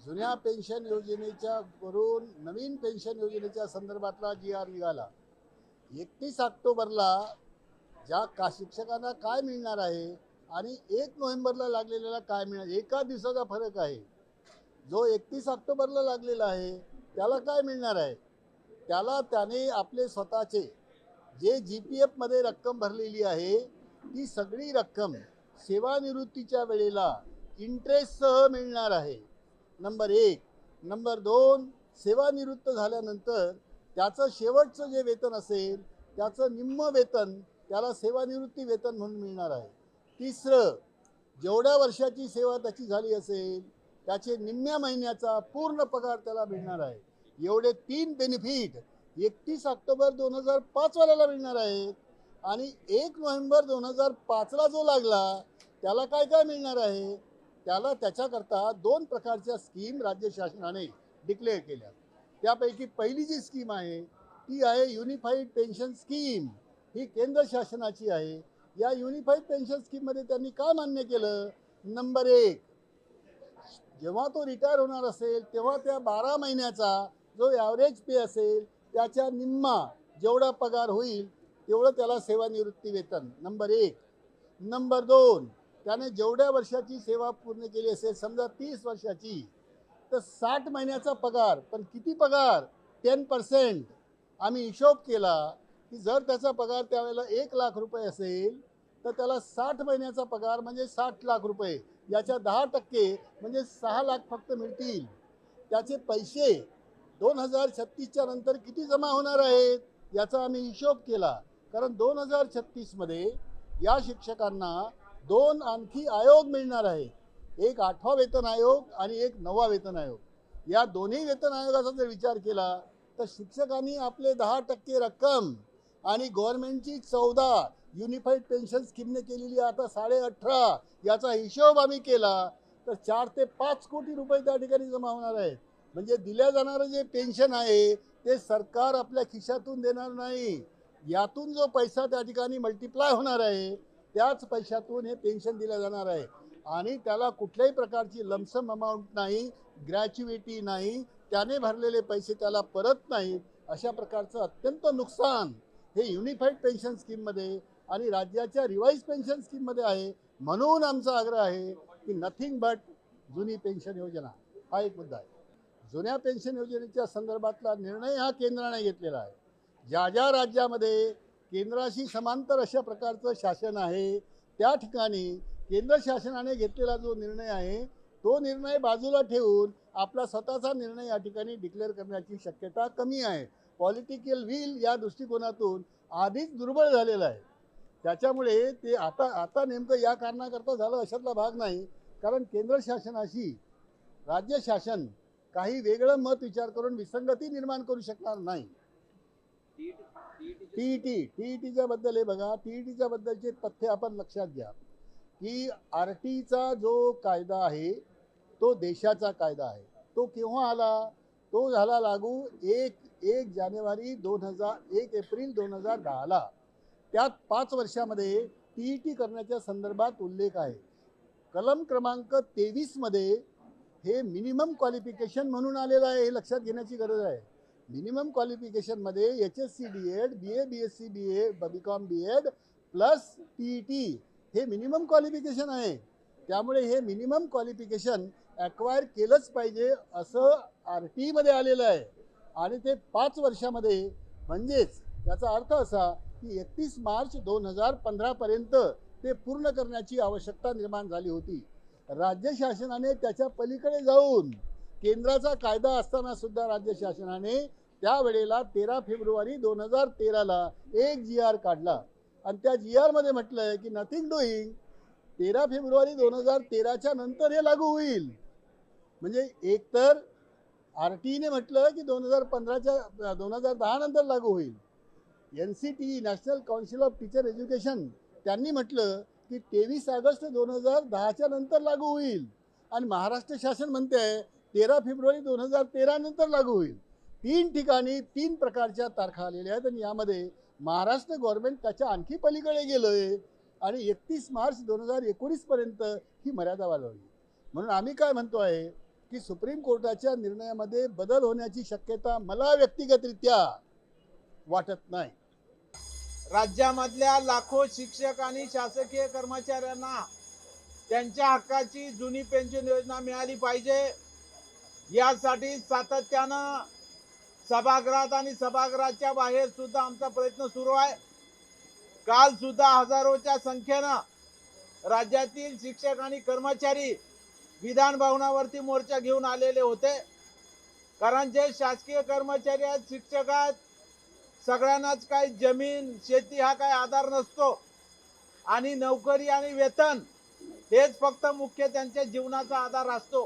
जुन्या पेन्शन योजनेच्या वरून नवीन पेन्शन योजनेच्या संदर्भातला जी आर निघाला 31 ऑक्टोबरला शिक्षकांना काय मिळणार आहे आणि 1 नोव्हेंबरला लागलेल्याला काय मिळणार, एका दिवसाचा फरक आहे. जो 31 ऑक्टोबरला लागलेला आहे त्याला काय मिळणार आहे, त्याने आपले स्वतःचे जे GPF मध्ये रक्कम भरलेली आहे ती सगळी रक्कम सेवानिवृत्तीच्या वेळेला इंटरेस्टसह मिळणार आहे. नंबर 1. नंबर 2, सेवानिवृत्त झाल्यानंतर त्याचं शेवटचं जे वेतन असेल त्याचं निम्म वेतन त्याला सेवानिवृत्ती वेतन म्हणून मिळणार आहे. तिसरं, जेवढ्या वर्षाची सेवा त्याची झाली असेल त्याचे निम्म्या महिन्याचा पूर्ण पगार त्याला मिळणार आहे. एवढे 3 बेनिफिट 31 ऑक्टोबर 2005 वाल्याला मिळणार आहेत. आणि 1 नोव्हेंबर 2005ला जो लागला त्याला काय काय मिळणार आहे, त्याच्याकरता 2 प्रकारच्या स्कीम राज्य शासनाने डिक्लेअर केल्या. त्यापैकी पहिली जी स्कीम आहे ती आहे युनिफाईड पेन्शन स्कीम. ही केंद्र शासनाची आहे. या युनिफाईड पेन्शन स्कीममध्ये त्यांनी काय मान्य केलं, नंबर 1, जेव्हा तो रिटायर होणार असेल तेव्हा त्या 12 महिन्याचा जो ॲव्हरेज पे असेल त्याच्या निम्मा जेवढा पगार होईल तेवढं त्याला सेवानिवृत्ती वेतन. नंबर 1. नंबर 2, त्याने जेवढ्या वर्षाची सेवा पूर्ण केली असेल, समजा 30 वर्षाची, तर 60 महिन्याचा पगार. पण किती पगार, 10%. आम्ही हिशोब केला की जर त्याचा पगार त्यावेळेला 1 लाख रुपये असेल तर त्याला 60 महिन्याचा पगार म्हणजे 60 लाख रुपये, याच्या 10% म्हणजे 6 लाख फक्त मिळतील. त्याचे पैसे 2036च्या नंतर किती जमा होणार आहेत याचा आम्ही हिशोब केला. कारण 2036मध्ये या शिक्षकांना 2 आणखी आयोग मिळणार आहेत. एक 8वा वेतन आयोग आणि एक 9वा वेतन आयोग. या दोन्ही वेतन आयोगाचा जर विचार केला तर शिक्षकांनी आपले 10% रक्कम आणि गव्हर्नमेंटची 14 युनिफाईड पेन्शन स्कीमने केलेली आता 18.5 याचा हिशोब आम्ही केला तर 4 ते 5 कोटी रुपये त्या ठिकाणी जमा होणार आहेत. म्हणजे दिल्या जाणारं जे पेन्शन आहे ते सरकार आपल्या खिशातून देणार नाही. यातून जो पैसा त्या ठिकाणी मल्टिप्लाय होणार आहे त्याच पैशातून हे पेन्शन दिलं जाणार आहे. आणि त्याला कुठल्याही प्रकारची लमसम अमाऊंट नाही, ग्रॅच्युइटी नाही, त्याने भरलेले पैसे त्याला परत नाहीत. अशा प्रकारचं अत्यंत नुकसान हे युनिफाईड पेन्शन स्कीममध्ये आणि राज्याच्या रिवाईज पेन्शन स्कीममध्ये आहे. म्हणून आमचा आग्रह आहे की नथिंग बट जुनी पेन्शन योजना हा एक मुद्दा आहे. जुन्या पेन्शन योजनेच्या संदर्भातला निर्णय हा केंद्राने घेतलेला आहे. ज्या ज्या राज्यामध्ये केंद्राशी समांतर अशा प्रकारचं शासन आहे त्या ठिकाणी केंद्र शासनाने घेतलेला जो निर्णय आहे तो निर्णय बाजूला ठेवून आपला स्वतःचा निर्णय या ठिकाणी डिक्लेअर करण्याची शक्यता कमी आहे. पॉलिटिकल विल या दृष्टिकोनातून आधीच दुर्बळ झालेलं आहे. त्याच्यामुळे ते आता नेमकं या कारणाकरता झालं अशातला भाग नाही. कारण केंद्र शासनाशी राज्य शासन काही वेगळं मत विचार करून विसंगती निर्माण करू शकणार नाही. टीईटीच्या बद्दल हे बघा, टीईटीच्या बद्दलचे तथ्य आपण लक्षात घ्या की RTचा जो कायदा आहे तो देशाचा कायदा आहे. तो केव्हा आला, तो झाला लागू 1 जानेवारी 1 एप्रिल 2010ला. त्यात 5 वर्षामध्ये टीईटी करण्याच्या संदर्भात उल्लेख आहे. कलम क्रमांक 23 मध्ये हे मिनिमम क्वालिफिकेशन म्हणून आलेलं आहे. हे लक्षात घेण्याची गरज आहे. मिनिमम क्वालिफिकेशनमध्ये HSC DED, BA BSc BA BCom BEd plus TET हे मिनिमम क्वालिफिकेशन आहे. त्यामुळे हे मिनिमम क्वालिफिकेशन ॲक्वायर केलंच पाहिजे असं RT मध्ये आलेलं आहे. आणि ते 5 वर्षामध्ये, म्हणजेच याचा अर्थ असा की 31 मार्च 2015 पर्यंत ते पूर्ण करण्याची आवश्यकता निर्माण झाली होती. राज्य शासनाने त्याच्या पलीकडे जाऊन केंद्राचा कायदा असताना सुद्धा राज्य शासनाने त्यावेळेला 13 फेब्रुवारी 2013ला एक GR काढला आणि त्या GR मध्ये म्हटलं आहे की नथिंग डुईंग 13 फेब्रुवारी 2013च्या नंतर हे लागू होईल. म्हणजे एकतर RTने म्हटलं की 2010 नंतर लागू होईल. NCTE national council of teacher education त्यांनी म्हटलं की 23 ऑगस्ट 2010च्या नंतर लागू होईल. आणि महाराष्ट्र शासन म्हणते आहे 13 फेब्रुवारी 2013 नंतर लागू होईल. 3 ठिकाणी 3 प्रकारच्या तारखा आलेल्या आहेत आणि यामध्ये महाराष्ट्र गव्हर्नमेंट त्याच्या आणखी पलीकडे गेलं आहे आणि 31 मार्च 2019 पर्यंत ही मर्यादा वाढवली. म्हणून आम्ही काय म्हणतो आहे की सुप्रीम कोर्टाच्या निर्णयामध्ये बदल होण्याची शक्यता मला व्यक्तिगतरित्या वाटत नाही. राज्यामधल्या लाखो शिक्षक आणि शासकीय कर्मचाऱ्यांना त्यांच्या हक्काची जुनी पेन्शन योजना मिळाली पाहिजे, यासाठी सातत्यानं सभागृहात आणि सभागृहाच्या बाहेर सुद्धा आमचा प्रयत्न सुरू आहे. काल सुद्धा हजारोच्या संख्येनं राज्यातील शिक्षक आणि कर्मचारी विधान भवनावरती मोर्चा घेऊन आलेले होते. कारण जे शासकीय कर्मचारी आहेत, शिक्षक आहेत, सगळ्यांनाच काही जमीन शेती हा काही आधार नसतो आणि नोकरी आणि वेतन हेच फक्त मुख्य त्यांच्या जीवनाचा आधार असतो.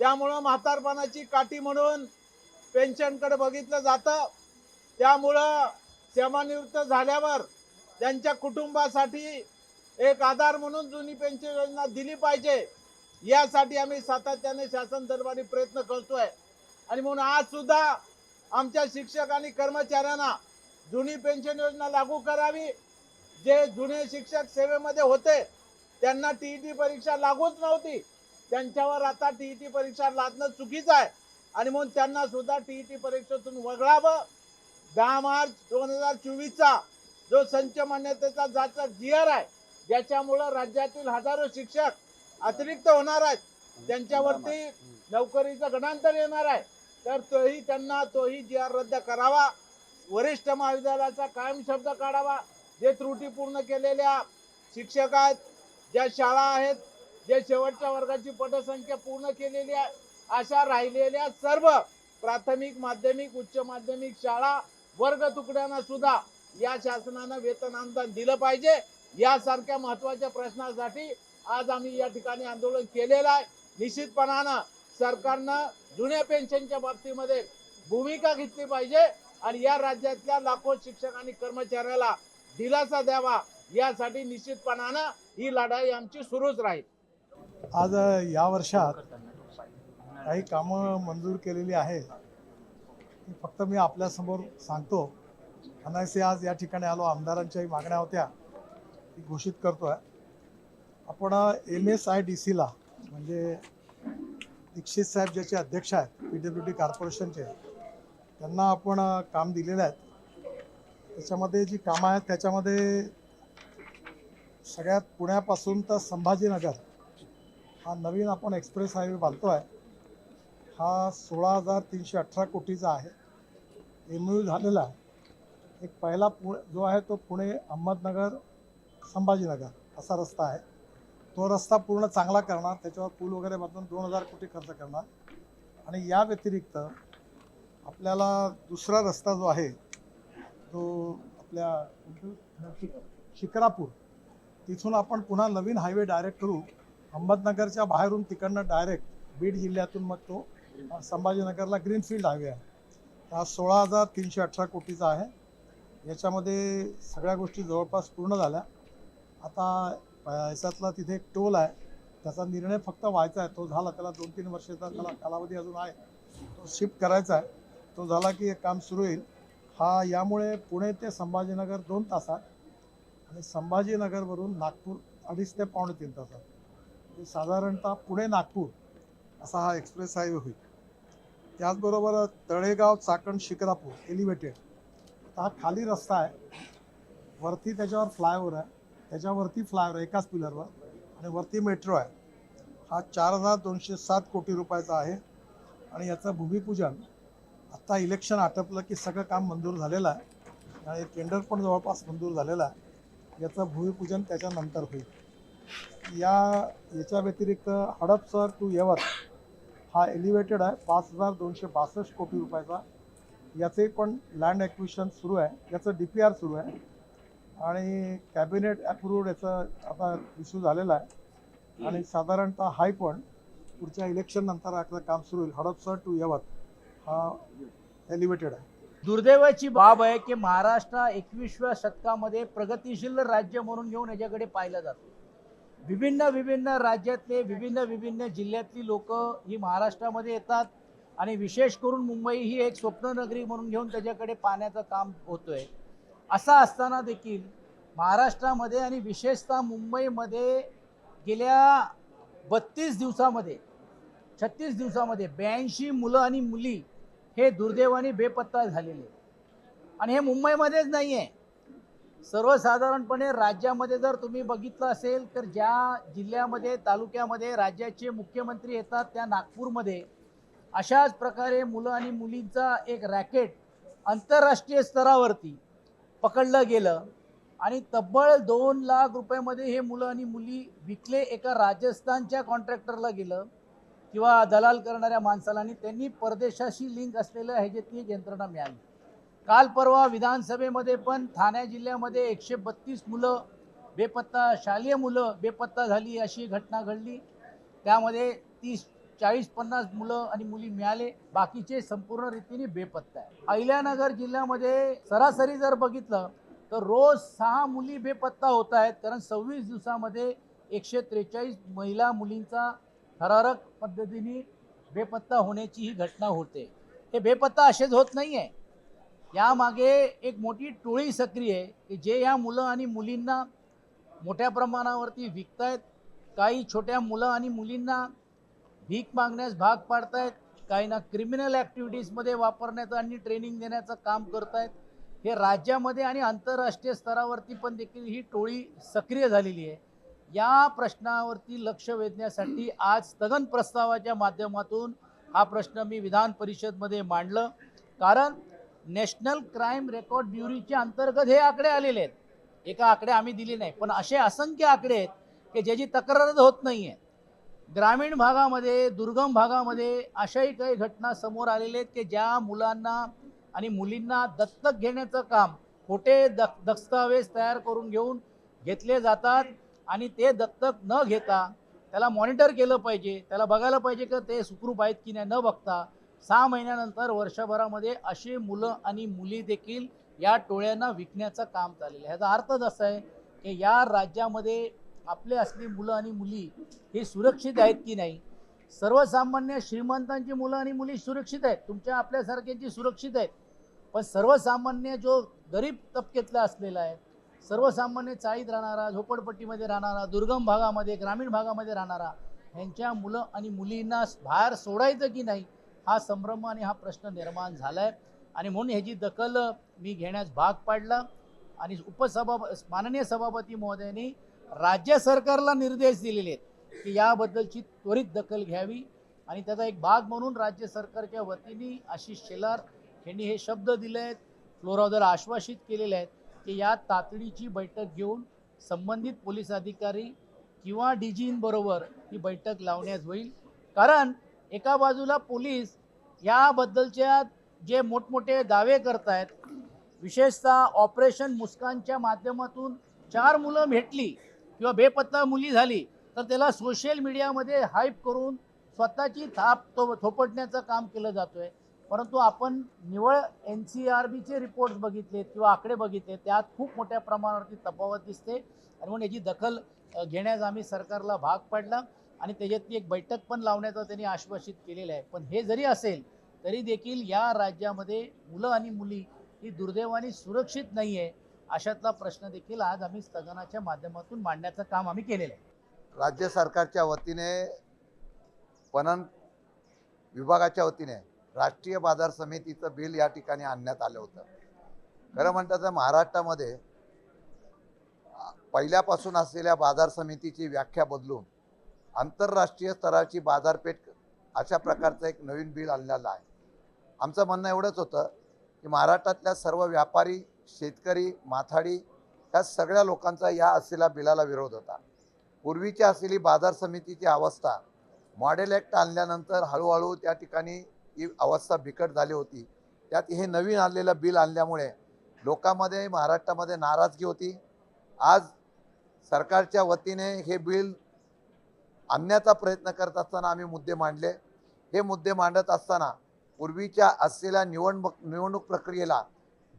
त्यामुळं म्हातारपणाची काठी म्हणून पेन्शनकडे बघितलं जातं. त्यामुळं सेवानिवृत्त झाल्यावर त्यांच्या कुटुंबासाठी एक आधार म्हणून जुनी पेन्शन योजना दिली पाहिजे, यासाठी आम्ही सातत्याने शासन दरबारी प्रयत्न करतोय. आणि म्हणून आज सुद्धा आमच्या शिक्षक आणि कर्मचाऱ्यांना जुनी पेन्शन योजना लागू करावी. जे जुने शिक्षक सेवेमध्ये होते त्यांना टीईटी परीक्षा लागूच नव्हती, त्यांच्यावर आता टीईटी परीक्षा लादणं चुकीचं आहे आणि म्हणून त्यांना सुद्धा टीईटी परीक्षेतून वगळावं. 10 मार्च 2024चा जो संच मान्यतेचा जाचा GR आहे, ज्याच्यामुळं राज्यातील हजारो शिक्षक अतिरिक्त होणार आहेत, त्यांच्यावरती नोकरीचं गणांतर येणार आहे, तर तोही GR रद्द करावा. वरिष्ठ महाविद्यालयाचा कायम शब्द काढावा. जे त्रुटीपूर्ण केलेल्या शिक्षक आहेत, ज्या शाळा आहेत, जे शेवटच्या वर्गाची पटसंख्या पूर्ण केलेली आहे, अशा राहिलेल्या सर्व प्राथमिक, माध्यमिक, उच्च माध्यमिक शाळा वर्ग तुकड्यांना सुद्धा या शासनानं वेतन अनुदान दिलं पाहिजे. यासारख्या महत्वाच्या प्रश्नासाठी आज आम्ही या ठिकाणी आंदोलन केलेलं आहे. निश्चितपणानं सरकारनं जुन्या पेन्शनच्या बाबतीमध्ये भूमिका घेतली पाहिजे आणि या राज्यातल्या लाखो शिक्षक आणि कर्मचाऱ्याला दिलासा द्यावा, यासाठी निश्चितपणानं ही लढाई आमची सुरूच राहील. आज या वर्षात काही कामं मंजूर केलेली आहे, फक्त मी आपल्यासमोर सांगतो. अनायसे आज या ठिकाणी आलो, आमदारांच्याही मागण्या होत्या, ती घोषित करतोय. आपण MSIDCला म्हणजे दीक्षित साहेब ज्याचे अध्यक्ष आहेत PWD कॉर्पोरेशनचे, त्यांना आपण काम दिलेलं आहे. त्याच्यामध्ये जी कामं आहेत त्याच्यामध्ये सगळ्यात पुण्यापासून तर संभाजीनगर हा नवीन आपण एक्सप्रेस हायवे बांधतो आहे. हा 16,318 कोटीचा आहे. MOU झालेला आहे. एक पहिला जो आहे तो पुणे अहमदनगर संभाजीनगर असा रस्ता आहे. तो रस्ता पूर्ण चांगला करणार, त्याच्यावर पूल वगैरे बांधून 2,000 कोटी खर्च करणार. आणि या व्यतिरिक्त आपल्याला दुसरा रस्ता जो आहे तो आपल्या शिक्रापूर तिथून आपण पुन्हा नवीन हायवे डायरेक्ट करू. अहमदनगरच्या बाहेरून तिकडनं डायरेक्ट बीड जिल्ह्यातून मग तो संभाजीनगरला ग्रीनफील्ड हायवे आहे. हा 16,318 कोटीचा आहे. याच्यामध्ये सगळ्या गोष्टी जवळपास पूर्ण झाल्या. आता याच्यातला तिथे एक टोल आहे, त्याचा निर्णय फक्त व्हायचा आहे. तो झाला, त्याला 2-3 वर्षाचा त्याला कालावधी अजून आहे, तो शिफ्ट करायचा आहे. तो झाला की एक काम सुरू होईल. हा यामुळे पुणे ते संभाजीनगर 2 तासात आणि संभाजीनगरवरून नागपूर 2.5 ते पावणे 3 तासात, म्हणजे साधारणतः पुणे नागपूर असा हा एक्सप्रेस हायवे होईल. त्याचबरोबर तळेगाव चाकण शिक्रापूर एलिव्हेटेड, हा खाली रस्ता आहे, वरती त्याच्यावर फ्लायओव्हर आहे, त्याच्यावरती फ्लायओव्हर एकाच पिलरवर, आणि वरती मेट्रो आहे. हा 4,207 कोटी रुपयाचा आहे. आणि याचं भूमिपूजन आत्ता इलेक्शन आटपलं की सगळं काम मंजूर झालेलं आहे आणि टेंडर पण जवळपास मंजूर झालेलं आहे. याचं भूमिपूजन त्याच्यानंतर होईल. याच्या व्यतिरिक्त हडपसर टू यवत हा एलिव्हेटेड आहे, 5,262 कोटी रुपयाचा. याचे पण लँड ॲक्विजिशन सुरू आहे, याचं DPR सुरू आहे आणि कॅबिनेट अप्रूव्ड याचं आता इश्यू झालेला आहे. आणि साधारणतः हाय पण पुढच्या इलेक्शन नंतर आपलं काम सुरू होईल. हडपसर टू यवत हा एलिव्हेटेड आहे. दुर्दैवाची बाब आहे की महाराष्ट्र 21व्या शतकामध्ये प्रगतिशील राज्य म्हणून घेऊन याच्याकडे पाहिलं जातं. विभिन्न राज्यातले विभिन्न जिल्ह्यातली लोक ही महाराष्ट्रामध्ये येतात आणि विशेष करून मुंबई ही एक स्वप्ननगरी म्हणून घेऊन त्याच्याकडे पाहण्याचं काम होतोय. असं असताना देखील महाराष्ट्रामध्ये आणि विशेषतः मुंबईमध्ये गेल्या 32 दिवसामध्ये 36 दिवसामध्ये 82 मुलं आणि मुली हे दुर्दैवाने बेपत्ता झालेले आहेत. आणि हे मुंबईमध्येच नाही आहे, सर्वसाधारणपणे राज्यामध्ये जर तुम्ही बघितलं असेल तर ज्या जिल्ह्यामध्ये तालुक्यामध्ये राज्याचे मुख्यमंत्री येतात त्या नागपूरमध्ये अशाच प्रकारे मुलं आणि मुलींचा एक रॅकेट आंतरराष्ट्रीय स्तरावरती पकडलं गेलं आणि तब्बल 2 लाख रुपयामध्ये हे मुलं आणि मुली विकले एका राजस्थानच्या कॉन्ट्रॅक्टरला गेलं किंवा दलाल करणाऱ्या माणसाला, आणि त्यांनी परदेशाशी लिंक असलेल्या ह्याच्यातली एक यंत्रणा मिळाली. काल परवा विधानसभेमध्ये पण ठाणे जिल्ह्यामध्ये 132 मुलं बेपत्ता, शालेय मुलं बेपत्ता झाली अशी घटना घडली. त्यामध्ये 30-40-50 मुलं आणि मुली मिळाले, बाकीचे संपूर्ण रीतीने बेपत्ता आहे. अहिल्यानगर जिल्ह्यामध्ये सरासरी जर बघितलं तर रोज 6 मुली बेपत्ता होत आहेत, कारण 26 दिवसामध्ये 143 महिला मुलींचा थरारक पद्धतीने बेपत्ता होण्याची ही घटना होते. हे बेपत्ता असेच होत नाही आहे, यामागे एक मोठी टोळी सक्रिय आहे की जे या मुलं आणि मुलींना मोठ्या प्रमाणावरती विकतायत. काही छोट्या मुलं आणि मुलींना भीक मागण्यास भाग पाडतायत, काहींना क्रिमिनल ॲक्टिव्हिटीजमध्ये वापरण्याचं आणि ट्रेनिंग देण्याचं काम करतायत. हे राज्यामध्ये आणि आंतरराष्ट्रीय स्तरावरती पण देखील ही टोळी सक्रिय झालेली आहे. या प्रश्नावरती लक्ष वेधण्यासाठी आज स्थगन प्रस्तावाच्या माध्यमातून हा प्रश्न मी विधान परिषदमध्ये मांडलं, कारण नॅशनल क्राईम रेकॉर्ड ब्युरोच्या अंतर्गत हे आकडे आलेले आहेत. एका आकडे आम्ही दिले नाही, पण असे असंख्य आकडे आहेत की ज्याची तक्रारच होत नाही आहे. ग्रामीण भागामध्ये, दुर्गम भागामध्ये अशाही काही घटना समोर आलेल्या आहेत की ज्या मुलांना आणि मुलींना दत्तक घेण्याचं काम खोटे दस्तावेज तयार करून घेतले जातात आणि ते दत्तक न घेता त्याला मॉनिटर केलं पाहिजे, त्याला बघायला पाहिजे की ते सुखरूप आहेत की नाही, न बघता 6 महिन्यानंतर वर्षभरामध्ये असे मुलं आणि मुली देखील या टोळ्यांना विकण्याचं काम चाललेलं आहे. ह्याचा अर्थच असा आहे की या राज्यामध्ये आपले असली मुलं आणि मुली हे सुरक्षित आहेत की नाही. सर्वसामान्य श्रीमंतांची मुलं आणि मुली सुरक्षित आहेत, तुमच्या आपल्यासारख्यांची सुरक्षित आहेत, पण सर्वसामान्य जो गरीब तबक्यातला असलेला आहे, सर्वसामान्य चाळीत राहणारा, झोपडपट्टीमध्ये राहणारा, दुर्गम भागामध्ये, ग्रामीण भागामध्ये राहणारा, ह्यांच्या मुलं आणि मुलींना बाहेर सोडायचं की नाही हा संभ्रम आणि हा प्रश्न निर्माण झाला आहे. आणि म्हणून ह्याची दखल मी घेण्यास भाग पाडला आणि माननीय सभापती महोदयांनी राज्य सरकारला निर्देश दिलेले आहेत की याबद्दलची त्वरित दखल घ्यावी. आणि त्याचा एक भाग म्हणून राज्य सरकारच्या वतीने आशिष शेलार यांनी हे शब्द दिले आहेत, फ्लोरावर आश्वासित केलेले आहेत की या तातडीची बैठक घेऊन संबंधित पोलीस अधिकारी किंवा डीजींबरोबर ही बैठक लावण्यात होईल. कारण एका बाजूला पोलीस याबद्दलच्या जे मोठमोठे दावे करतायत, विशेषतः ऑपरेशन मुस्कानच्या माध्यमातून 4 मुलं भेटली किंवा बेपत्ता मुली झाली तर त्याला सोशल मीडियामध्ये हाईप करून स्वतःची थाप थोपटण्याचं काम केलं जातोय. परंतु आपण निवळ NCRBचे रिपोर्ट्स बघितलेत किंवा आकडे बघितले, त्यात खूप मोठ्या प्रमाणावरती तफावत दिसते आणि म्हणून याची दखल घेण्यास आम्ही सरकारला भाग पाडला आणि त्याच्यातली एक बैठक पण लावण्याचं त्यांनी आश्वासित केलेलं आहे. पण हे जरी असेल तरी देखील या राज्यामध्ये मुलं आणि मुली ही दुर्दैवाने सुरक्षित नाही आहे, अशातला प्रश्न देखील आज आम्ही स्थगनाच्या माध्यमातून मांडण्याचं काम आम्ही केलेलं आहे. राज्य सरकारच्या वतीने, पणन विभागाच्या वतीने राष्ट्रीय बाजार समितीचं बिल या ठिकाणी आणण्यात आलं होतं. खरं म्हणतात तर महाराष्ट्रामध्ये पहिल्यापासून असलेल्या बाजार समितीची व्याख्या बदलून आंतरराष्ट्रीय स्तराची बाजारपेठ अशा प्रकारचं एक नवीन बिल आणलेलं आहे. आमचं म्हणणं एवढंच होतं की महाराष्ट्रातल्या सर्व व्यापारी, शेतकरी, माथाडी या सगळ्या लोकांचा या असलेल्या बिलाला विरोध होता. पूर्वीची असलेली बाजार समितीची अवस्था मॉडेल ॲक्ट आणल्यानंतर हळूहळू त्या ठिकाणी ही अवस्था बिकट झाली होती. त्यात हे नवीन आणलेलं बिल आणल्यामुळे लोकांमध्ये, महाराष्ट्रामध्ये नाराजगी होती. आज सरकारच्या वतीने हे बिल आणण्याचा प्रयत्न करत असताना आम्ही मुद्दे मांडले. हे मुद्दे मांडत असताना पूर्वीच्या असलेल्या निवडणूक प्रक्रियेला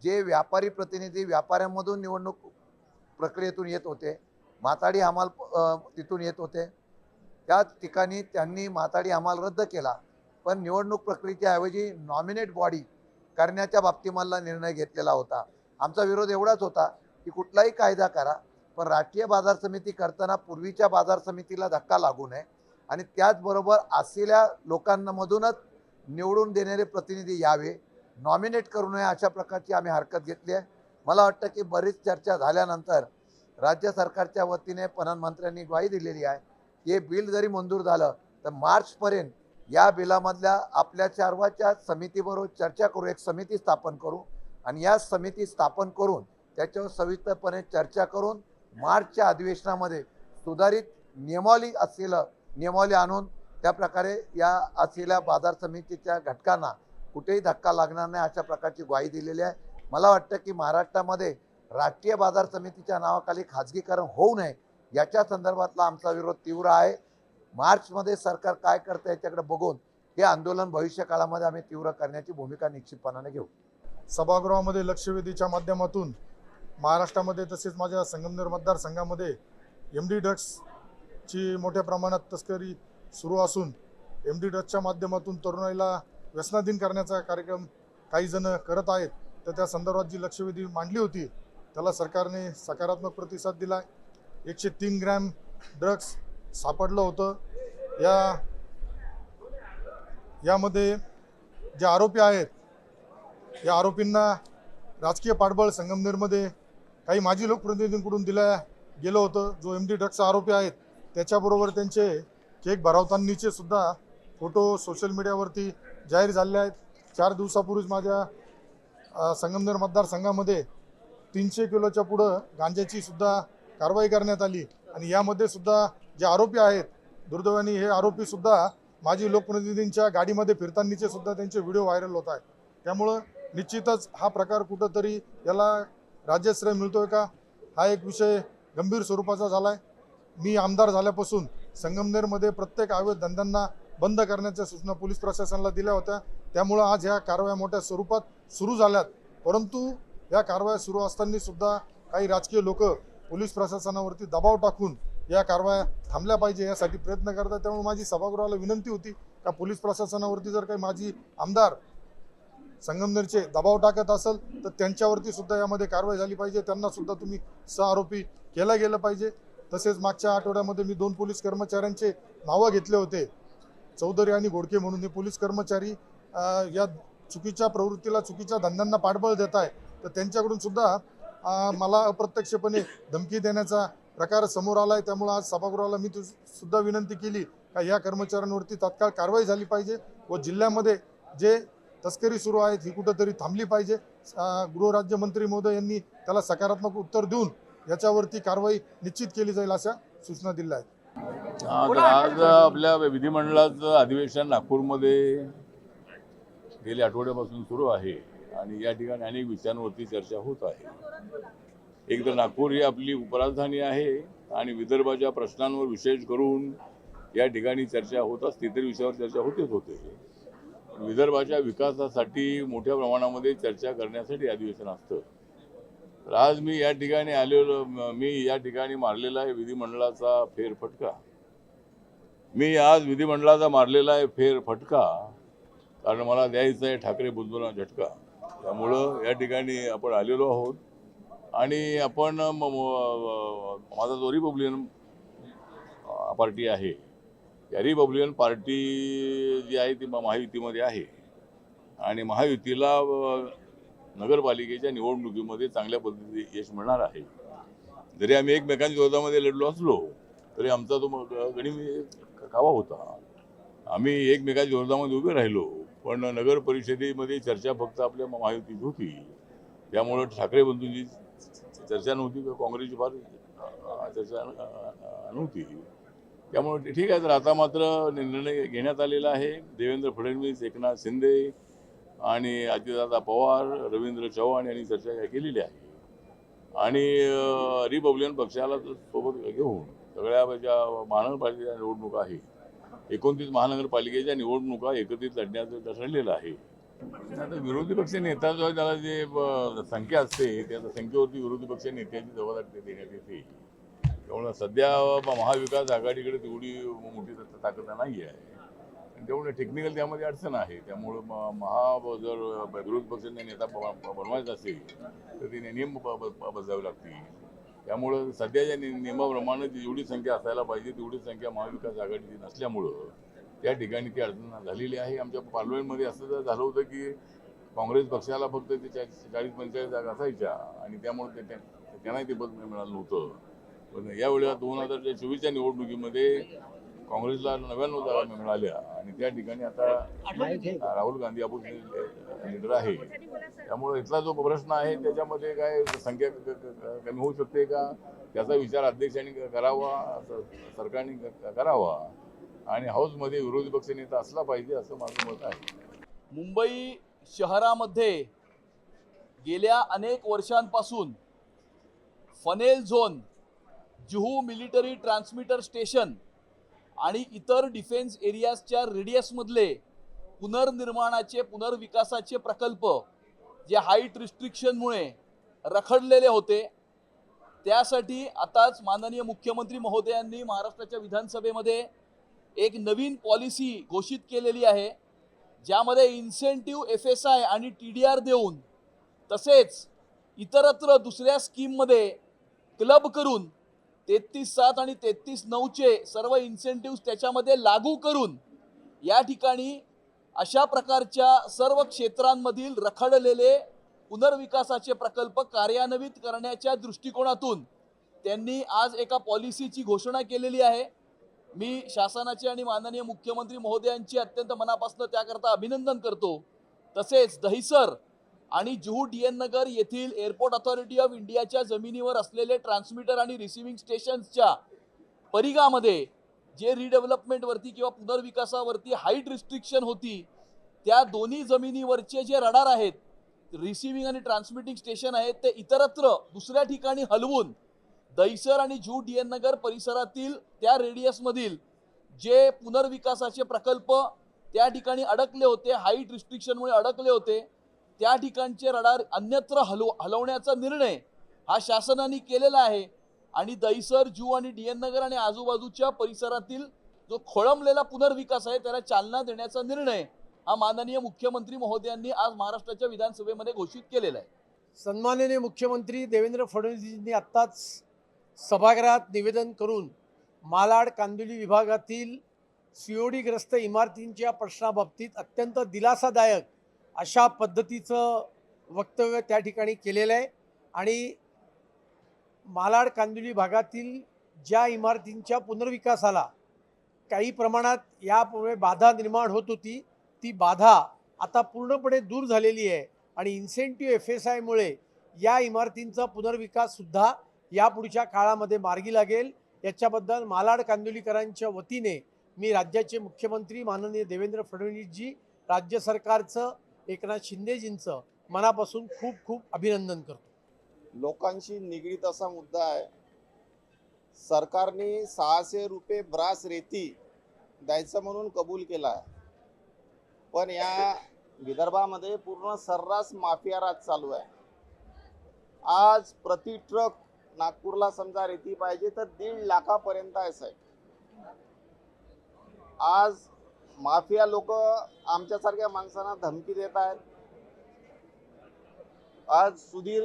जे व्यापारी प्रतिनिधी व्यापाऱ्यांमधून निवडणूक प्रक्रियेतून येत होते, माथाडी हमाल तिथून येत होते, त्या ठिकाणी त्यांनी माथाडी हमाल रद्द केला. पण निवडणूक प्रक्रियेच्या ऐवजी नॉमिनेट बॉडी करण्याच्या बाबतीमधला निर्णय घेतलेला होता. आमचा विरोध एवढाच होता की कुठलाही कायदा करा, पण राष्ट्रीय बाजार समिती करताना पूर्वीच्या बाजार समितीला धक्का लागू नये आणि त्याचबरोबर असलेल्या लोकांमधूनच निवडून देणारे प्रतिनिधी यावे, नॉमिनेट करू नये अशा प्रकारची आम्ही हरकत घेतली आहे. मला वाटतं की बरीच चर्चा झाल्यानंतर राज्य सरकारच्या वतीने पणन मंत्र्यांनी ग्वाही दिलेली आहे की हे बिल जरी मंजूर झालं तर मार्चपर्यंत या बिलामधल्या आपल्या सर्वांच्या समितीबरोबर चर्चा करू, एक समिती स्थापन करू आणि या समिती स्थापन करून त्याच्यावर सविस्तरपणे चर्चा करून मार्चच्या अधिवेशनामध्ये सुधारित नियमावली आणून त्या प्रकारे या असलेल्या बाजार समितीच्या घटकांना कुठेही धक्का लागणार नाही अशा प्रकारची ग्वाही दिलेली आहे. मला वाटतं की महाराष्ट्रामध्ये राष्ट्रीय बाजार समितीच्या नावाखाली खाजगीकरण होऊ नये याच्या संदर्भातला आमचा विरोध तीव्र आहे. मार्चमध्ये सरकार काय करतं याच्याकडे बघून हे आंदोलन भविष्य काळामध्ये आम्ही तीव्र करण्याची भूमिका निश्चितपणाने घेऊ. सभागृहामध्ये लक्षवेधीच्या माध्यमातून महाराष्ट्रामध्ये तसेच माझ्या संगमनेर मतदारसंघामध्ये MD ड्रग्सची मोठ्या प्रमाणात तस्करी सुरू असून MD ड्रग्सच्या माध्यमातून तरुणाईला व्यसनाधीन करण्याचा कार्यक्रम काही जण करत आहेत. तर त्या संदर्भात जी लक्षवेधी मांडली होती त्याला सरकारने सकारात्मक प्रतिसाद दिला. 103 ग्रॅम ड्रग्स सापडलं होतं. यामध्ये जे आरोपी आहेत या आरोपींना राजकीय पाठबळ संगमनेरमध्ये काही माजी लोकप्रतिनिधींकडून दिलं गेलं होतं. जो MD ड्रग्सचा आरोपी आहेत त्याच्याबरोबर त्यांचे केक भरवतानीचे सुद्धा फोटो सोशल मीडियावरती जाहीर झाले आहेत. 4 दिवसापूर्वीच माझ्या संगमनेर मतदारसंघामध्ये 300 किलोच्या पुढं गांजाची सुद्धा कारवाई करण्यात आली आणि यामध्ये सुद्धा जे आरोपी आहेत दुर्दैवाने हे आरोपी सुद्धा माजी लोकप्रतिनिधींच्या गाडीमध्ये फिरतानीचे सुद्धा त्यांचे व्हिडिओ व्हायरल होत आहेत. त्यामुळं निश्चितच हा प्रकार कुठंतरी याला राज्याश्रय मिळतोय का हा एक विषय गंभीर स्वरूपाचा झाला आहे. मी आमदार झाल्यापासून संगमनेरमध्ये प्रत्येक अवैध धंद्यांना बंद करण्याच्या सूचना पोलीस प्रशासनाला दिल्या होत्या. त्यामुळं आज ह्या कारवाया मोठ्या स्वरूपात सुरू झाल्यात. परंतु या कारवाया सुरू असताना सुद्धा काही राजकीय लोक पोलीस प्रशासनावरती दबाव टाकून या कारवाया थांबल्या पाहिजे यासाठी प्रयत्न करतात. त्यामुळे माझी सभागृहाला विनंती होती का पोलीस प्रशासनावरती जर काही माजी आमदार संगमनेरचे दबाव टाकत असेल तर त्यांच्यावरती सुद्धा यामध्ये कारवाई झाली पाहिजे. त्यांना सुद्धा तुम्ही सहआरोपी केलं गेलं पाहिजे. तसेच मागच्या आठवड्यामध्ये मी 2 पोलीस कर्मचाऱ्यांचे नावं घेतले होते, चौधरी आणि घोडके म्हणून. हे पोलीस कर्मचारी या चुकीच्या प्रवृत्तीला चुकीच्या धंद्यांना पाठबळ देत आहे. तर त्यांच्याकडून सुद्धा मला अप्रत्यक्षपणे धमकी देण्याचा प्रकार समोर आला आहे. त्यामुळे आज सभागृहाला मी सुद्धा विनंती केली का या कर्मचाऱ्यांवरती तात्काळ कारवाई झाली पाहिजे व जिल्ह्यामध्ये जे तस्करी सुरू आहेत ही कुठंतरी थांबली पाहिजे. गृहराज्यमंत्री महोदय यांनी त्याला सकारात्मक उत्तर देऊन याच्यावरती कारवाई निश्चित केली जाईल अशा सूचना दिल्या आहेत. आज आपल्या विधिमंडळाचं अधिवेशन नागपूरमध्ये गेल्या आठवड्यापासून सुरू आहे आणि या ठिकाणी अनेक विषयांवरती चर्चा होत आहे. एक तर नागपूर ही आपली उपराजधानी आहे आणि विदर्भाच्या प्रश्नांवर विशेष करून या ठिकाणी चर्चा होत असते, इतर विषयावर चर्चा होतेच होते. विदर्भाच्या विकासासाठी मोठ्या प्रमाणामध्ये चर्चा करण्यासाठी अधिवेशन असतं. तर आज मी या ठिकाणी मारलेला आहे विधिमंडळाचा फेरफटका. मी आज विधिमंडळाचा मारलेला आहे फेरफटका कारण मला द्यायचं आहे ठाकरे बुद्धूंना झटका. त्यामुळं या ठिकाणी आपण आलेलो आहोत आणि आपण माझा जो रिपब्लिकन पार्टी आहे या रिपब्लिकन पार्टी जी आहे ती महायुतीमध्ये आहे आणि महायुतीला नगरपालिकेच्या निवडणुकीमध्ये चांगल्या पद्धतीने यश मिळणार आहे. जरी आम्ही एकमेकांच्या विरोधामध्ये लढलो असलो तरी आमचा तो गणित कावा होता. आम्ही एकमेकांच्या विरोधामध्ये उभे राहिलो पण नगर परिषदेमध्ये चर्चा फक्त आपल्या महायुतीची होती. त्यामुळं ठाकरे बंधूंची चर्चा नव्हती किंवा काँग्रेसची फार चर्चा नव्हती. त्यामुळे ठीक आहे. तर आता मात्र निर्णय घेण्यात आलेला आहे. देवेंद्र फडणवीस, एकनाथ शिंदे आणि अजितदादा पवार, रवींद्र चव्हाण यांनी चर्चा केलेली आहे आणि रिपब्लिकन पक्षाला सोबत घेऊन सगळ्या ज्या महानगरपालिकेच्या निवडणुका आहे 29 महानगरपालिकेच्या निवडणुका एकत्रित लढण्याचं ठरलेलं आहे. आता विरोधी पक्ष नेता जो आहे त्याला जे संख्या असते त्या संख्येवरती विरोधी पक्ष नेत्याची जबाबदारी देण्यात येते. त्यामुळे सध्या महाविकास आघाडीकडे तेवढी मोठी ताकद नाही आहे आणि तेवढं टेक्निकल त्यामध्ये अडचण आहे. त्यामुळं जर विरोधी पक्षाने नेता बनवायचा असेल तर ते नियम बदलावे लागतील. त्यामुळं सध्याच्या नियमाप्रमाणे जेवढी संख्या असायला पाहिजे तेवढी संख्या महाविकास आघाडीची नसल्यामुळं त्या ठिकाणी ती अडचण झालेली आहे. आमच्या पार्लमेंटमध्ये असं झालं होतं की काँग्रेस पक्षाला फक्त ते 40-45 जागा असायच्या आणि त्यामुळे त्यांनाही ते पद मिळालं नव्हतं. पण यावेळेला 2024च्या निवडणुकीमध्ये काँग्रेसला 99 जागा मिळाल्या आणि त्या ठिकाणी आता राहुल गांधी अपक्ष लीडर आहे. त्यामुळे इथला जो प्रश्न आहे त्याच्यामध्ये काय संख्या कमी होऊ शकते का त्याचा विचार अध्यक्षांनी करावा, सरकारने करावा आणि हाऊसमध्ये विरोधी पक्ष नेता असला पाहिजे असं माझं मत आहे. मुंबई शहरामध्ये गेल्या अनेक वर्षांपासून funnel zone, Juhu military transmitter station आणि इतर डिफेन्स एरियाजच्या रेडियसमधले पुनर्निर्माणाचे पुनर्विकासाचे प्रकल्प जे हाईट रिस्ट्रिक्शनमुळे रखडलेले होते त्यासाठी आताच माननीय मुख्यमंत्री महोदयांनी महाराष्ट्राच्या विधानसभेमध्ये एक नवीन पॉलिसी घोषित केलेली आहे, ज्यामध्ये इन्सेंटिव्ह FSI आणि TDR देऊन तसेच इतरत्र दुसऱ्या स्कीममध्ये क्लब करून 33/7 आणि 33/9चे सर्व इन्सेंटिव्ह त्याच्यामध्ये लागू करून या ठिकाणी अशा प्रकारच्या सर्व क्षेत्रांमधील रखडलेले पुनर्विकासाचे प्रकल्प कार्यान्वित करण्याच्या दृष्टिकोनातून त्यांनी आज एका पॉलिसीची घोषणा केलेली आहे. मी शासनाचे आणि माननीय मुख्यमंत्री महोदयांचे अत्यंत मनापासून त्याकरता अभिनंदन करतो. तसेच दहिसर आणि जुहू DN नगर येथील एअरपोर्ट अथॉरिटी ऑफ इंडियाच्या जमिनीवर असलेले ट्रान्समीटर आणि रिसिव्हिंग स्टेशन्सच्या परिघामध्ये जे रिडेव्हलपमेंटवरती किंवा पुनर्विकासावरती हाईट रिस्ट्रिक्शन होती त्या दोन्ही जमिनीवरचे जे रडार आहेत, रिसिव्हिंग आणि ट्रान्समिटिंग स्टेशन आहेत, ते इतरत्र दुसऱ्या ठिकाणी हलवून दहिसर आणि जुहू DN नगर परिसरातील त्या रेडियसमधील जे पुनर्विकासाचे प्रकल्प त्या ठिकाणी अडकले होते, हाईट रिस्ट्रिक्शनमुळे अडकले होते, त्या ठिकाणचे रडार अन्यत्र हलवण्याचा निर्णय हा शासनाने केलेला आहे. आणि दहिसर, जुहू आणि DN नगर आणि आजूबाजूच्या परिसरातील जो खोळंबलेला पुनर्विकास आहे त्याला चालना देण्याचा निर्णय हा माननीय मुख्यमंत्री महोदयांनी आज महाराष्ट्राच्या विधानसभेमध्ये घोषित केलेला आहे. सन्माननीय मुख्यमंत्री देवेंद्र फडणवीसजींनी आत्ताच सभागृहात निवेदन करून मालाड कांदिवली विभागातील COD ग्रस्त इमारतींच्या प्रश्नाबाबतीत अत्यंत दिलासादायक अशा पद्धतीचं वक्तव्य त्या ठिकाणी केलेलं आहे. आणि मालाड कांदिवली भागातील ज्या इमारतींच्या पुनर्विकासाला काही प्रमाणात यापुढे बाधा निर्माण होत होती ती बाधा आता पूर्णपणे दूर झालेली आहे आणि इन्सेंटिव्ह FSI मुळे या इमारतींचा पुनर्विकाससुद्धा यापुढच्या काळामध्ये मार्गी लागेल. याच्याबद्दल मालाड कांदिवलीकरांच्या वतीने मी राज्याचे मुख्यमंत्री माननीय देवेंद्र फडणवीसजी, राज्य सरकारचं, एकनाथ शिंदेजींचं मनापासून खूप खूप अभिनंदन करतो. लोकांशी निगडीत असा मुद्दा आहे. सरकारने 600 रुपये ब्रास रेती द्यायचं म्हणून कबूल केला आहे, पण या विदर्भामध्ये पूर्ण सर्रास माफिया राज चालू आहे. आज प्रति ट्रक नागपूरला समजा रेती पाहिजे तर 1.5 लाखापर्यंत आहे साहेब. आज माफिया लोक आमच्यासारख्या माणसांना धमकी देत आहेत. आज सुधीर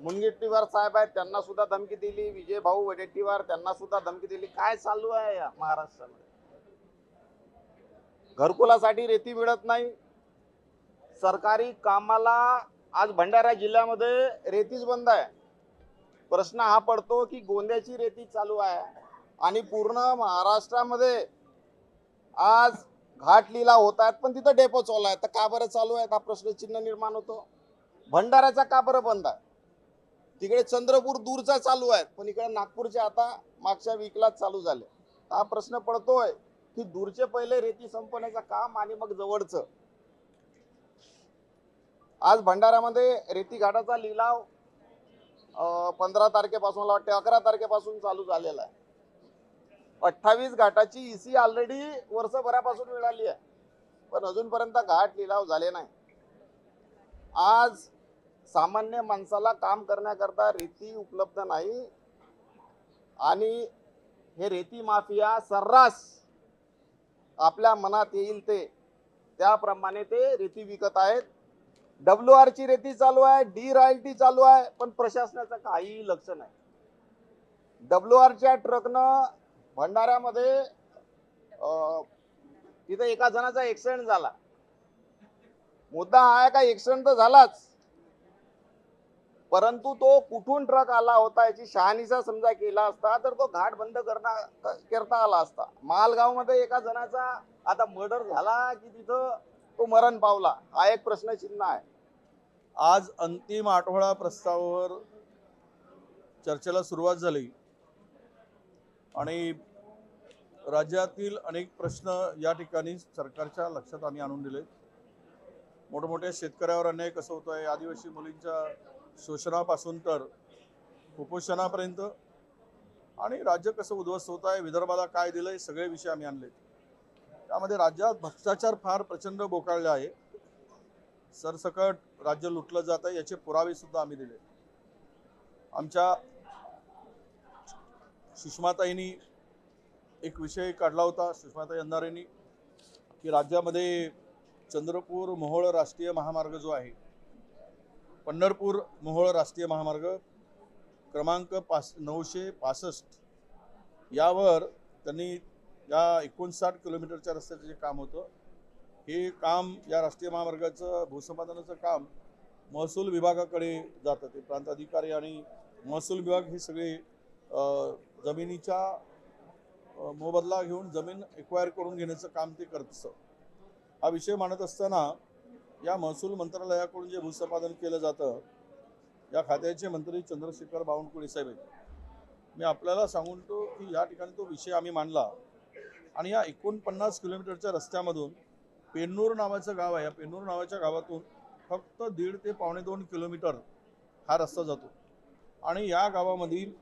मुनगंटीवार साहेब आहेत, त्यांना सुद्धा धमकी दिली. विजय भाऊ वडेट्टीवार, त्यांना सुद्धा धमकी दिली. काय चालू आहे या महाराष्ट्रामध्ये? घरकुलासाठी रेती मिळत नाही. सरकारी कामाला आज भंडारा जिल्ह्यामध्ये रेतीच बंद आहे. प्रश्न हा पडतो की गोंद्याची रेती चालू आहे आणि पूर्ण महाराष्ट्रामध्ये आज घाट लिलाव होत आहेत, पण तिथं डेपो चालू आहे. तर का बरं चालू आहे हा प्रश्न चिन्ह निर्माण होतो. भंडाऱ्याचा का बरं बंद आहे? तिकडे चंद्रपूर दूरचा चालू आहे, पण इकडे नागपूरचे आता मागच्या वीकलाच चालू झाले. हा प्रश्न पडतोय की दूरचे पहिले रेती संपवण्याचं काम आणि मग जवळचं. आज भंडाऱ्यामध्ये रेती घाटाचा लिलाव 15 तारखेपासून, मला वाटते 11 तारखेपासून चालू झालेला आहे. 28 घाटाची EC ऑलरेडी वर्षभरापासून मिळाली आहे, पण अजूनपर्यंत घाट लिलाव झाले नाही. आज सामान्य माणसाला काम करण्याकरता रेती उपलब्ध नाही आणि हे रेती माफिया सर्रास आपल्या मनात येईल ते त्याप्रमाणे ते रेती विकत आहेत. WR ची रेती चालू आहे, D रॉयल्टी चालू आहे, पण प्रशासनाचं काही लक्ष नाही. WRच्या ट्रकनं भंडाऱ्यामध्ये तिथे एका जणाचा ऍक्सिडेंट झाला. मुद्दा हा आहे का ऍक्सिडेंट तर झालाच, परंतु तो कुठून ट्रक आला होता याची शहानिशा समजा केला असता तर तो घाट बंद करता आला असता. मालगावमध्ये एका जणाचा आता मर्डर झाला की तिथं तो मरण पावला, हा एक प्रश्नचिन्ह आहे. आज अंतिम आठवडा प्रस्तावावर चर्चेला सुरुवात झाली आणि राज्यातील अनेक प्रश्न या ठिकाणी सरकारच्या लक्षात आम्ही आणून दिले. मोठमोठ्या शेतकऱ्यावर अन्याय कसं होत आहे, आदिवासी मुलींच्या शोषणापासून तर कुपोषणापर्यंत, आणि राज्य कसं उद्ध्वस्त होत आहे, विदर्भाला काय दिलंय, सगळे विषय आम्ही आणले. त्यामध्ये राज्यात भ्रष्टाचार फार प्रचंड बोकाळले आहे, सरसकट राज्य लुटलं जात आहे, याचे पुरावे सुद्धा आम्ही दिले. आमच्या सुषमाताईंनी एक विषय काढला होता, सुषमाताई अंधारेंनी, की राज्यामध्ये चंद्रपूर मोहोळ राष्ट्रीय महामार्ग जो आहे, पंढरपूर मोहोळ राष्ट्रीय महामार्ग क्रमांक 965 यावर त्यांनी या 59 किलोमीटरच्या रस्त्याचं जे काम होतं, हे काम या राष्ट्रीय महामार्गाचं भूसंपादनाचं काम महसूल विभागाकडे जातं. ते प्रांत अधिकारी आणि महसूल विभाग हे सगळे जमिनीच्या मोबदला घेऊन जमीन एक्वायर करून घेण्याचं काम ते करतं. हा विषय मांडत असताना या महसूल मंत्रालयाकडून जे भूसंपादन केलं जातं, या खात्याचे मंत्री चंद्रशेखर बावनकुळे साहेब आहेत. मी आपल्याला सांगून तो की या ठिकाणी तो विषय आम्ही मांडला आणि या 49 किलोमीटरच्या रस्त्यामधून पेन्नूर नावाचं गाव आहे, या पेन्नूर नावाच्या गावातून फक्त 1.5 ते 2.25 किलोमीटर हा रस्ता जातो आणि या गावामधील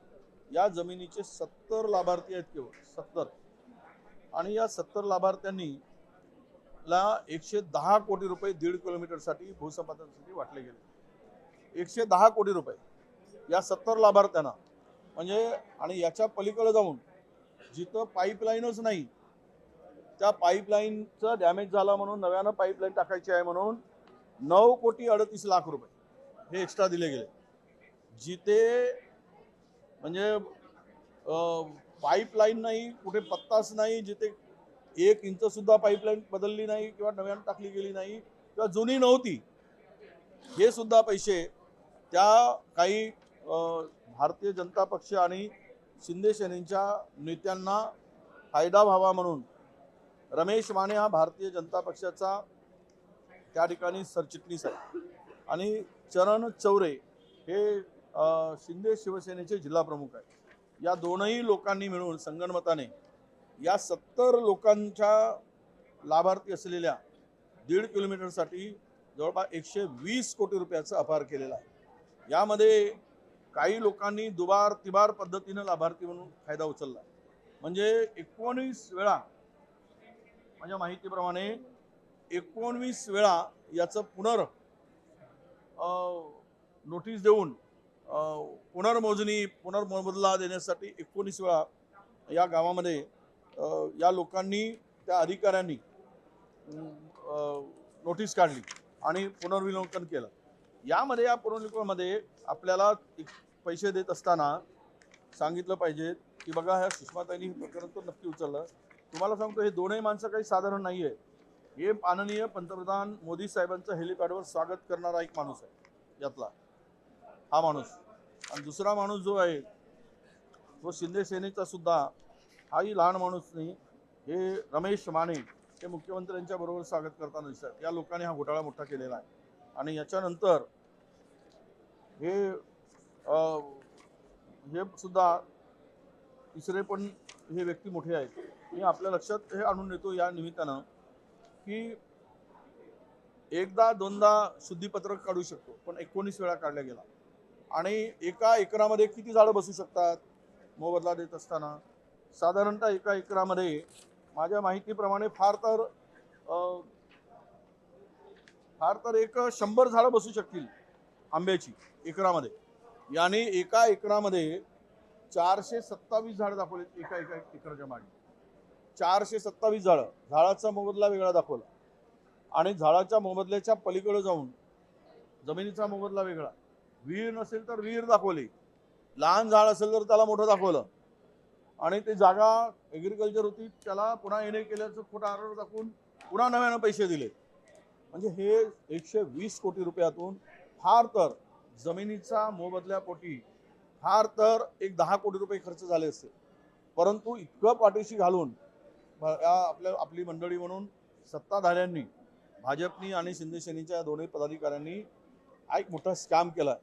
या जमिनीचे 70 लाभार्थी आहेत, केवळ 70, आणि या 70 लाभार्थ्यांनी 110 कोटी रुपये 1.5 किलोमीटरसाठी भूसंपादनासाठी वाटले गेले. 110 कोटी रुपये या 70 लाभार्थ्यांना, म्हणजे, आणि याच्या पलीकडे जाऊन जिथं पाईपलाईनच नाही, त्या पाईपलाईनचा डॅमेज झाला म्हणून नव्यानं पाईपलाईन टाकायची आहे म्हणून 9,38,00,000 रुपये हे एक्स्ट्रा दिले गेले. जिथे म्हणजे पाईपलाईन नाही, कुठे पत्ताच नाही, जिथे 1 इंच सुद्धा पाईपलाईन बदलली नाही किंवा नव्यानं टाकली गेली नाही किंवा जुनी नव्हती, हे सुद्धा पैसे त्या काही भारतीय जनता पक्ष आणि शिंदे सेनेच्या नेत्यांना फायदा व्हावा म्हणून रमेश माने हा भारतीय जनता पक्षाचा त्या ठिकाणी सरचिटणीस आहे आणि चरण चौरे हे शिंदे शिवसेनेचे जिल्हा प्रमुख आहेत. या दोनही लोकांनी मिळून संगनमताने या 70 लोकांच्या लाभार्थी असलेल्या 1.5 किलोमीटरसाठी जवळपास 120 कोटी रुपयाचा अपहार केलेला आहे. यामध्ये काही लोकांनी दुबार तिबार पद्धतीनं लाभार्थी म्हणून फायदा उचलला. म्हणजे 19 वेळा, माझ्या माहितीप्रमाणे 19 वेळा याचं नोटीस देऊन पुनर्मोबदला देण्यासाठी 19 वेळा या गावामध्ये या लोकांनी, त्या अधिकाऱ्यांनी नोटीस काढली आणि पुनर्विलोकन केलं. यामध्ये या पुनर्विलोकनामध्ये आपल्याला पैसे देत असताना सांगितलं पाहिजे की बघा, ह्या सुषमाताईंनी हे प्रकरण तर नक्की उचललं. तुम्हाला सांगतो, हे दोनही माणसं काही साधारण नाही आहे. हे माननीय पंतप्रधान मोदी साहेबांचं हेलिपॅडवर स्वागत करणारा एक माणूस आहे यातला हा माणूस. आणि दुसरा माणूस जो आहे तो शिंदे सेनेचा सुद्धा, हाही लहान माणूस नाही, हे रमेश माने हे मुख्यमंत्र्यांच्या बरोबर स्वागत करताना दिसतात. या लोकांनी हा घोटाळा मोठा केलेला आहे. आणि याच्यानंतर हे सुद्धा तिसरे पण हे व्यक्ती मोठे आहेत. मी आपल्या लक्षात हे आणून देतो या निमित्तानं की एकदा दोनदा शुद्धीपत्रक काढू शकतो, पण 19 वेळा काढला गेला. आणि एका एकरामध्ये किती झाडं बसू शकतात मोबदला देत असताना? साधारणतः एका एकरामध्ये माझ्या माहितीप्रमाणे फार तर एक 100 झाडं बसू शकतील आंब्याची एकरामध्ये. याने एका एकरामध्ये 427 झाडं दाखवले एका एकराच्या मागे. 427 झाडं, झाडाचा मोबदला वेगळा दाखवला आणि झाडाच्या मोबदल्याच्या पलीकडे जाऊन जमिनीचा मोबदला वेगळा. विहीर नसेल तर विहीर दाखवली, लहान झाड असेल तर त्याला मोठं दाखवलं आणि ते जागा ॲग्रिकल्चर होती त्याला पुन्हा येणे केल्याचं खोटा आरोप दाखवून पुन्हा नव्यानं पैसे दिले. म्हणजे हे 120 कोटी रुपयातून फार तर जमिनीचा मोबदल्यापोटी फार तर एक 10 कोटी रुपये खर्च झाले असते. परंतु इतकं पाठीशी घालून आपली मंडळी म्हणून सत्ताधाऱ्यांनी, भाजपनी आणि शिंदे सेनेच्या दोन्ही पदाधिकाऱ्यांनी हा एक मोठा स्कॅम केला.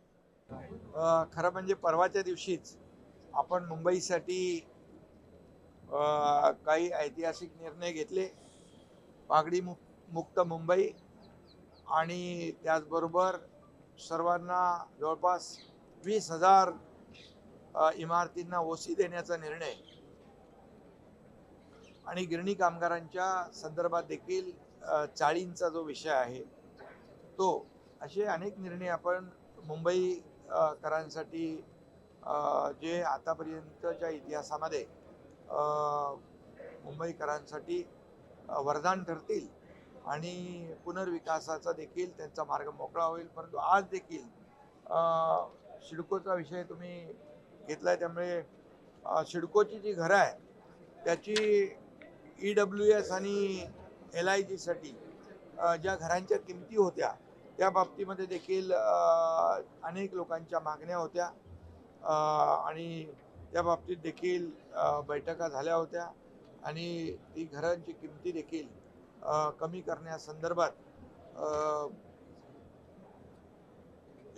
खरं म्हणजे परवाच्या दिवशीच आपण मुंबईसाठी काही ऐतिहासिक निर्णय घेतले. पागडी मुक्त मुंबई आणि त्याचबरोबर सर्वांना जवळपास 20,000 इमारतींना ओसी देण्याचा निर्णय आणि गिरणी कामगारांच्या संदर्भात देखील चाळींचा जो विषय आहे तो, असे अनेक निर्णय आपण मुंबईकरांसाठी जे आतापर्यंतच्या इतिहासामध्ये मुंबईकरांसाठी वरदान ठरतील आणि पुनर्विकासाचा देखील त्यांचा मार्ग मोकळा होईल. परंतु आज देखील सिडकोचा विषय तुम्ही घेतलाय, त्यामुळे सिडकोची जी घरं आहे त्याची EWS आणि LIGसाठी ज्या घरांच्या किमती होत्या त्या बाबतीमध्ये देखील अनेक लोकांच्या मागण्या होत्या आणि त्या बाबतीत देखील बैठका झाल्या होत्या आणि ती घरांची किमती देखील कमी करण्यासंदर्भात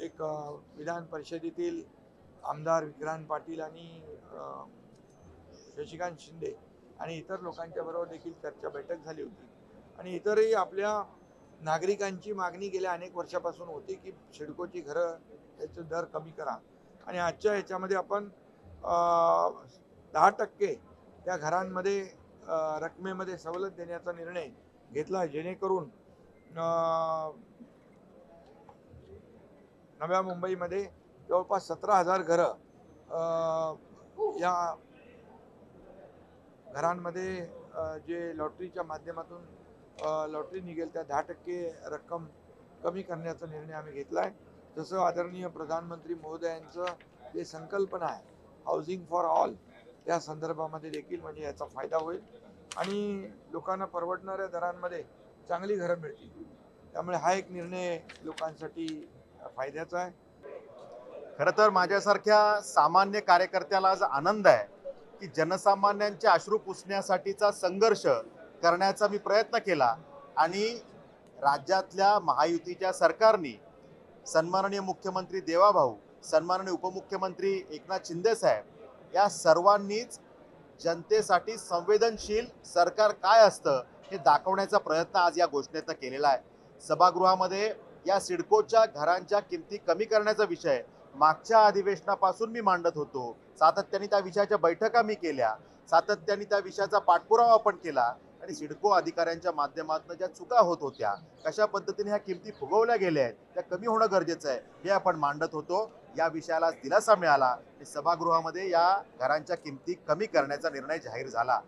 एक विधान परिषदेतील आमदार विक्रांत पाटील आणि शशिकांत शिंदे आणि इतर लोकांच्या बरोबर देखील चर्चा बैठक झाली होती. आणि इतरही आपल्या नागरिकांची मागणी गेल्या अनेक वर्षापासून होती की सिडकोची घरं त्याचे दर कमी करा आणि आजच्या ह्याच्यामध्ये आपण 10% त्या घरांमध्ये रकमेमध्ये सवलत देण्याचा निर्णय घेतला, जेणेकरून नव्या मुंबईमध्ये जवळपास 17,000 घरं या घरांमध्ये जे लॉटरीच्या माध्यमातून लॉटरी निघेल त्या 10% रक्कम कमी करण्याचा निर्णय आम्ही घेतला आहे. जसं आदरणीय प्रधानमंत्री महोदयांचं जे संकल्पना आहे हाऊसिंग फॉर ऑल, त्या संदर्भामध्ये देखील म्हणजे याचा फायदा होईल आणि लोकांना परवडणाऱ्या दरांमध्ये चांगली घरं मिळतील. त्यामुळे हा एक निर्णय लोकांसाठी फायद्याचा आहे. खरं तर माझ्यासारख्या सामान्य कार्यकर्त्याला आज आनंद आहे की जनसामान्यांचे अश्रू पुसण्यासाठीचा संघर्ष करण्याचा मी प्रयत्न केला आणि राज्यातल्या महायुतीच्या सरकारने सन्माननीय मुख्यमंत्री देवाभाऊ, सन्माननीय उपमुख्यमंत्री एकनाथ शिंदे साहेब या सर्वांनीच जनतेसाठी संवेदनशील सरकार काय असतं हे दाखवण्याचा प्रयत्न आज या घोषणेतनं केलेला आहे. सभागृहामध्ये या सिडकोच्या घरांच्या किमती कमी करण्याचा विषय मागच्या अधिवेशनापासून मी मांडत होतो. सातत्याने त्या विषयाच्या बैठका मी केल्या, सातत्याने त्या विषयाचा पाठपुरावा आपण केला आणि सिडको अधिकाऱ्यांच्या माध्यमातून ज्या चुका होत होत्या, कशा पद्धतीने ह्या किमती फुगवल्या गेल्या आहेत, त्या कमी होणं गरजेचं आहे हे आपण मांडत होतो. या विषयाला दिलासा मिळाला आणि सभागृहामध्ये या घरांच्या किमती कमी करण्याचा निर्णय जाहीर झाला.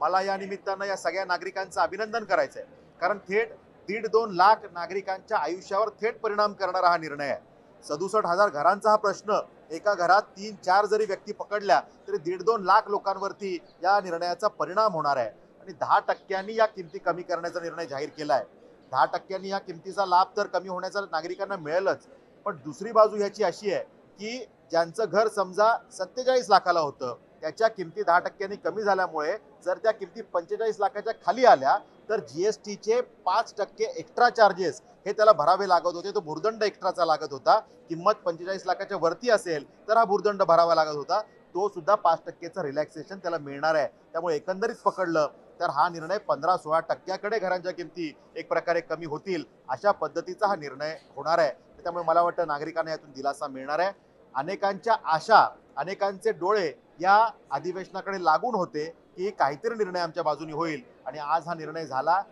मला या निमित्तानं या सगळ्या नागरिकांचं अभिनंदन करायचं आहे, कारण थेट 1.5-2 लाख नागरिकांच्या आयुष्यावर थेट परिणाम करणारा हा निर्णय आहे. 67,000 घरांचा हा प्रश्न, एका घरात 3-4 जरी व्यक्ती पकडल्या तरी 1.5-2 लाख लोकांवरती या निर्णयाचा परिणाम होणार आहे आणि 10% या किमती कमी करण्याचा निर्णय जाहीर केला आहे. 10% या किमतीचा लाभ तर कमी होण्याचा नागरिकांना मिळेलच, पण दुसरी बाजू ह्याची अशी आहे की ज्यांचं घर समजा 47 लाखाला होतं त्याच्या किमती 10% कमी झाल्यामुळे जर त्या किमती 45 लाखाच्या खाली आल्या तर GSTचे 5% एक्स्ट्रा चार्जेस हे त्याला भरावे लागत होते. तो भुर्दंड एक्स्ट्राचा लागत होता. किंमत 45 लाखाच्या वरती असेल तर हा भुर्दंड भरावा लागत होता. तो सुद्धा 5%चा रिलॅक्सेशन त्याला मिळणार आहे. त्यामुळे एकंदरीत पकडलं तर हा निर्णय 15-16% घरांच्या किमती एक प्रकारे कमी होतील अशा पद्धतीचा हा निर्णय होणार आहे. त्यामुळे मला वाटतं नागरिकांना यातून दिलासा मिळणार आहे. अनेकांच्या आशा, अनेकांचे डोळे या अधिवेशनाकडे लागून होते की काहीतरी निर्णय आमच्या बाजूने होईल आणि आज हा निर्णय झाला